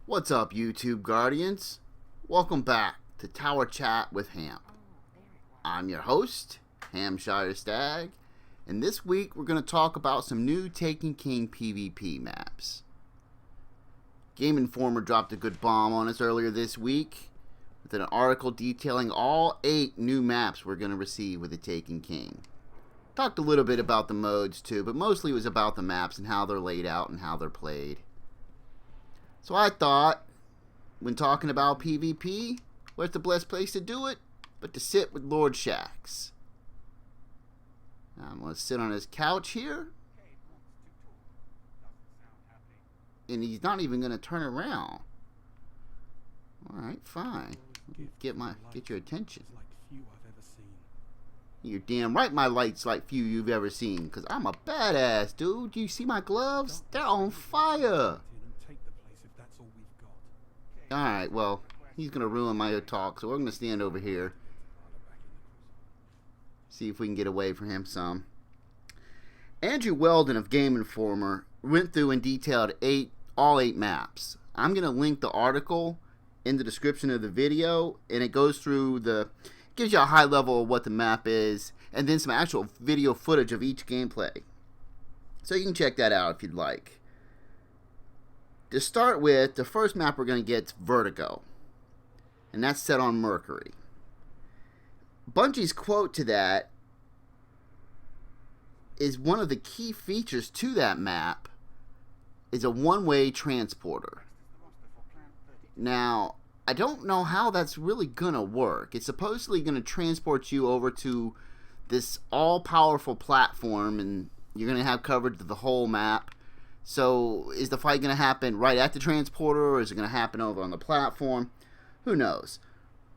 What's up, YouTube Guardians? Welcome back to Tower Chat with Hamp. I'm your host, Hampshire Stag, and this week we're going to talk about some new Taken King PVP maps. Game Informer dropped a good bomb on us earlier this week with an article detailing all 8 new maps we're going to receive with the Taken King. Talked a little bit about the modes too, but mostly it was about the maps and how they're laid out and how they're played. So I thought, when talking about PvP, where's the best place to do it but to sit with Lord Shaxx. Now I'm going to sit on his couch here, and he's not even going to turn around. Alright, fine. Get your attention. You're damn right my light's like few you've ever seen, because I'm a badass, dude. Do you see my gloves? They're on fire. Alright, well, he's going to ruin my talk, so we're going to stand over here. See if we can get away from him some. Andrew Weldon of Game Informer went through and detailed all 8 maps. I'm going to link the article in the description of the video, and it goes through gives you a high level of what the map is, and then some actual video footage of each gameplay. So you can check that out if you'd like. To start with, the first map we're going to get is Vertigo, and that's set on Mercury. Bungie's quote to that is one of the key features to that map is a one-way transporter. Now, I don't know how that's really going to work. It's supposedly going to transport you over to this all-powerful platform, and you're going to have coverage of the whole map. So, is the fight going to happen right at the transporter, or is it going to happen over on the platform? Who knows?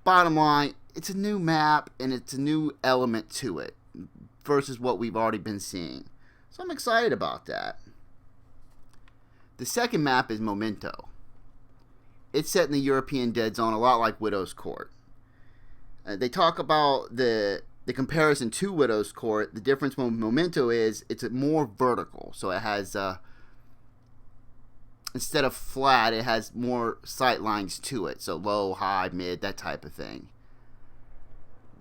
Bottom line, it's a new map, and it's a new element to it, versus what we've already been seeing. So I'm excited about that. The second map is Memento. It's set in the European Dead Zone, a lot like Widow's Court. They talk about the comparison to Widow's Court. The difference with Memento is it's more vertical, so it has... instead of flat, it has more sight lines to it. So low, high, mid, that type of thing.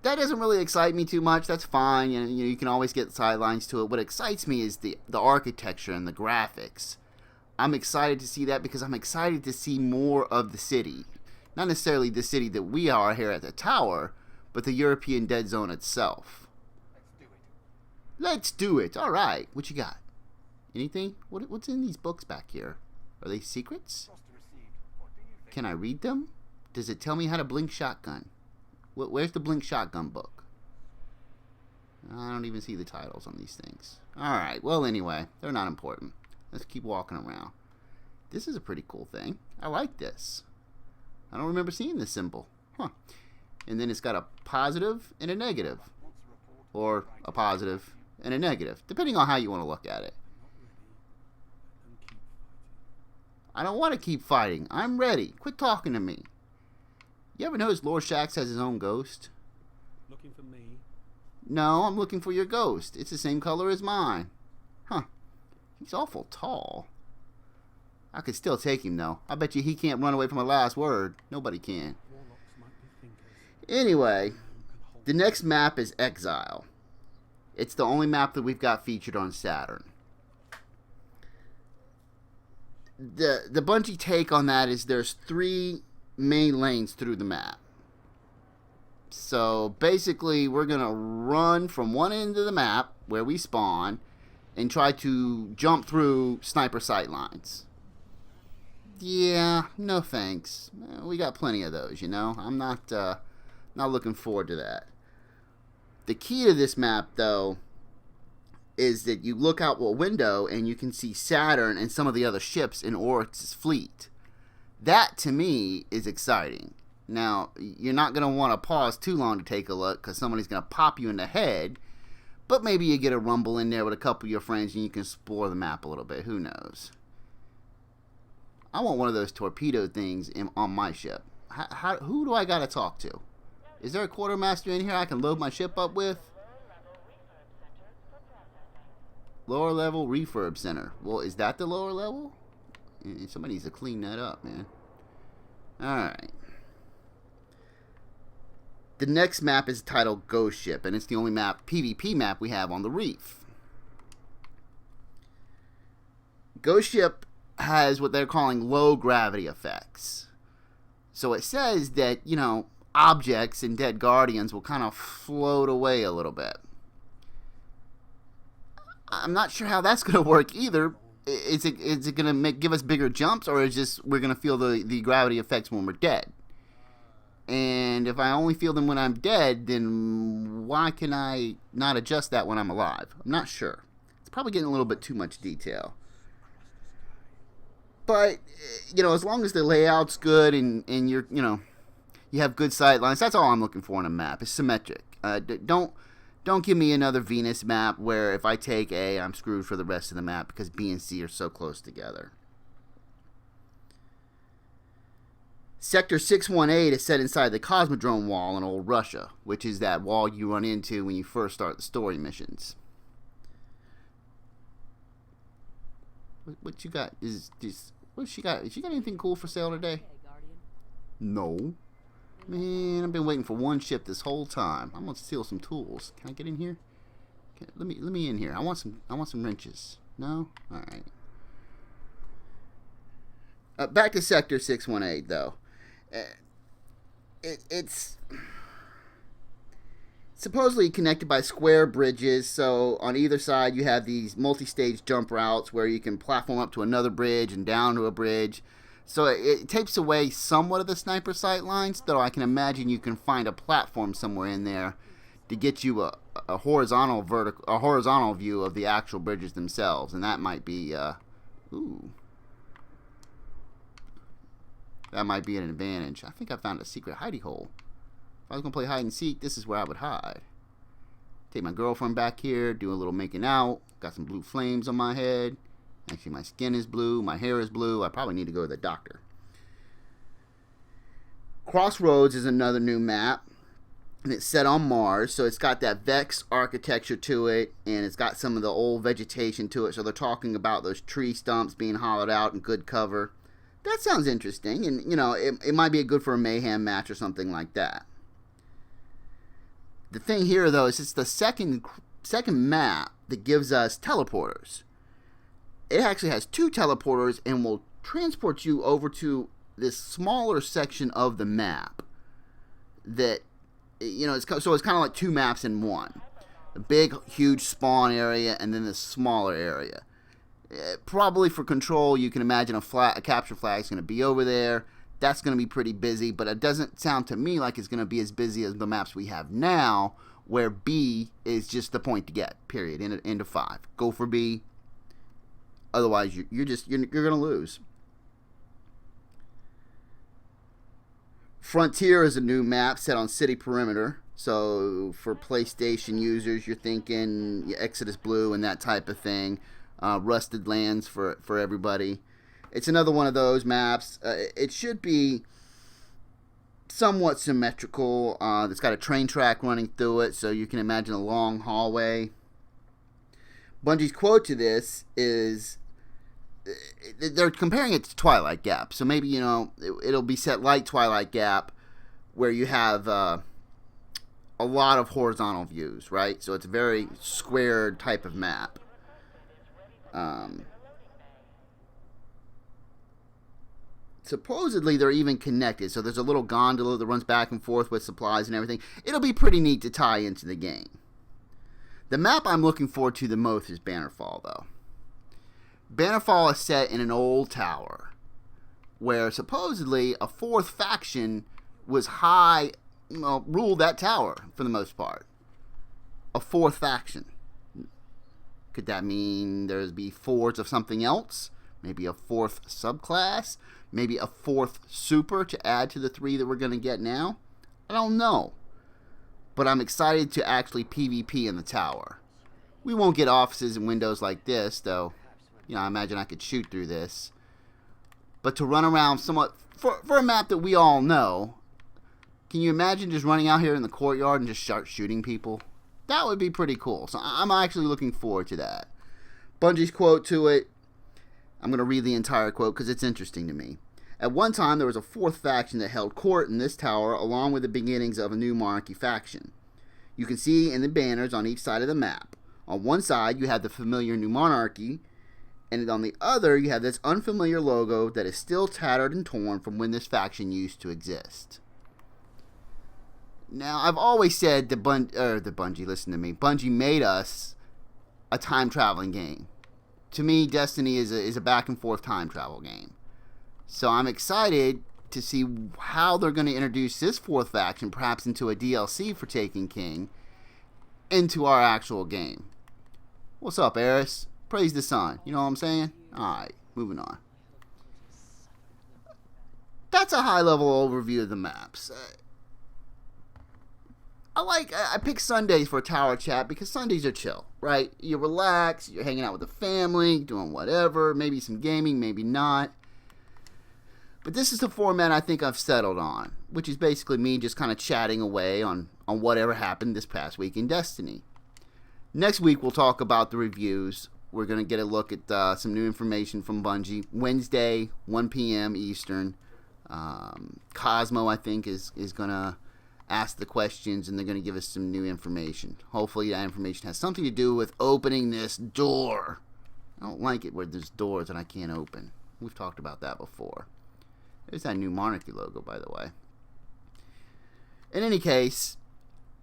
That doesn't really excite me too much. That's fine. You can always get sight lines to it. What excites me is the architecture and the graphics. I'm excited to see that because I'm excited to see more of the city. Not necessarily the city that we are here at the tower, but the European Dead Zone itself. Let's do it. All right. What you got? Anything? What's in these books back here? Are they secrets? Can I read them? Does it tell me how to blink shotgun? Where's the blink shotgun book? I don't even see the titles on these things. Alright, well anyway, they're not important. Let's keep walking around. This is a pretty cool thing. I like this. I don't remember seeing this symbol. Huh. And then it's got a positive and a negative. Or a positive and a negative, depending on how you want to look at it. I don't want to keep fighting. I'm ready. Quit talking to me. You ever notice Lord Shaxx has his own ghost? Looking for me? No, I'm looking for your ghost. It's the same color as mine. Huh. He's awful tall. I could still take him, though. I bet you he can't run away from a last word. Nobody can. Anyway, the next map is Exile. It's the only map that we've got featured on Saturn. The Bungie take on that is there's 3 main lanes through the map. So basically we're going to run from one end of the map where we spawn and try to jump through sniper sight lines. Yeah, no thanks. We got plenty of those, you know. I'm not looking forward to that. The key to this map though is that you look out a window and you can see Saturn and some of the other ships in Oryx's fleet. That, to me, is exciting. Now, you're not going to want to pause too long to take a look because somebody's going to pop you in the head. But maybe you get a rumble in there with a couple of your friends and you can explore the map a little bit. Who knows? I want one of those torpedo things on my ship. Who do I got to talk to? Is there a quartermaster in here I can load my ship up with? Lower level refurb center. Well, is that the lower level? Somebody needs to clean that up, man. Alright. The next map is titled Ghost Ship, and it's the only PvP map we have on the reef. Ghost Ship has what they're calling low gravity effects. So it says that, objects and dead guardians will kind of float away a little bit. I'm not sure how that's going to work either. Is it going to give us bigger jumps, or is just we're going to feel the gravity effects when we're dead? And if I only feel them when I'm dead, then why can I not adjust that when I'm alive? I'm not sure. It's probably getting a little bit too much detail. But, as long as the layout's good and you're, you have good sight lines, that's all I'm looking for in a map. It's symmetric. Don't give me another Venus map where if I take A, I'm screwed for the rest of the map because B and C are so close together. Sector 618 is set inside the Cosmodrome wall in old Russia, which is that wall you run into when you first start the story missions. What you got? What she got? Has she got anything cool for sale today? No. Man, I've been waiting for one ship this whole time. I'm gonna steal some tools. Can I get in here? Let me in here. I want some wrenches. No? All right. Back to Sector 618 though. It's supposedly connected by square bridges, so on either side you have these multi-stage jump routes where you can platform up to another bridge and down to a bridge. So it takes away somewhat of the sniper sight lines, though I can imagine you can find a platform somewhere in there to get you a horizontal view of the actual bridges themselves, and that might be that might be an advantage. I think I found a secret hidey hole. If I was going to play hide and seek, this is where I would hide. Take my girlfriend back here, do a little making out. Got some blue flames on my head. Actually, my skin is blue. My hair is blue. I probably need to go to the doctor. Crossroads is another new map. And it's set on Mars. So it's got that Vex architecture to it. And it's got some of the old vegetation to it. So they're talking about those tree stumps being hollowed out and good cover. That sounds interesting, and it might be good for a mayhem match or something like that. The thing here, though, is it's the second map that gives us teleporters. It actually has 2 teleporters and will transport you over to this smaller section of the map. That it's kind of like 2 maps in one: a big, huge spawn area and then this smaller area. Probably for control, you can imagine a capture flag is going to be over there. That's going to be pretty busy, but it doesn't sound to me like it's going to be as busy as the maps we have now, where B is just the point to get, period, into 5. Go for B. Otherwise, you're going to lose. Frontier is a new map set on City Perimeter. So for PlayStation users, you're thinking Exodus Blue and that type of thing. Rusted Lands for everybody. It's another one of those maps. It should be somewhat symmetrical. It's got a train track running through it, so you can imagine a long hallway. Bungie's quote to this is, they're comparing it to Twilight Gap. So maybe, it'll be set like Twilight Gap, where you have a lot of horizontal views, right? So it's a very squared type of map. Supposedly they're even connected, so there's a little gondola that runs back and forth with supplies and everything. It'll be pretty neat to tie into the game. The map I'm looking forward to the most is Bannerfall, though. Bannerfall is set in an old tower where supposedly a 4th faction was ruled that tower for the most part. A 4th faction. Could that mean there's be 4s of something else? Maybe a 4th subclass? Maybe a 4th super to add to the 3 that we're going to get now? I don't know. But I'm excited to actually PvP in the tower. We won't get offices and windows like this, though. I imagine I could shoot through this. But to run around somewhat, for a map that we all know, can you imagine just running out here in the courtyard and just start shooting people? That would be pretty cool. So I'm actually looking forward to that. Bungie's quote to it, I'm going to read the entire quote because it's interesting to me. At one time, there was a fourth faction that held court in this tower, along with the beginnings of a new monarchy faction. You can see in the banners on each side of the map. On one side, you have the familiar new monarchy, and on the other, you have this unfamiliar logo that is still tattered and torn from when this faction used to exist. Now, I've always said Bungie made us a time-traveling game. To me, Destiny is a back-and-forth time travel game. So I'm excited to see how they're going to introduce this fourth faction, perhaps into a DLC for Taken King, into our actual game. What's up, Eris? Praise the sun. You know what I'm saying? Alright, moving on. That's a high-level overview of the maps. I pick Sundays for a tower chat because Sundays are chill, right? You relax, you're hanging out with the family, doing whatever, maybe some gaming, maybe not. But this is the format I think I've settled on, which is basically me just kind of chatting away on whatever happened this past week in Destiny. Next week, we'll talk about the reviews. We're going to get a look at some new information from Bungie. Wednesday, 1 p.m. Eastern. Cosmo, I think, is going to ask the questions, and they're going to give us some new information. Hopefully that information has something to do with opening this door. I don't like it where there's doors that I can't open. We've talked about that before. There's that new monarchy logo, by the way. In any case,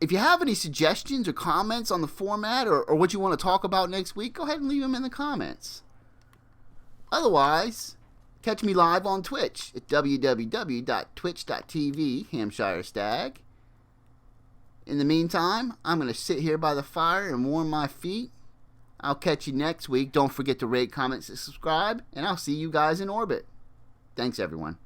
if you have any suggestions or comments on the format or what you want to talk about next week, go ahead and leave them in the comments. Otherwise, catch me live on Twitch at www.twitch.tv/HampShireStag. In the meantime, I'm going to sit here by the fire and warm my feet. I'll catch you next week. Don't forget to rate, comment, and subscribe, and I'll see you guys in orbit. Thanks, everyone.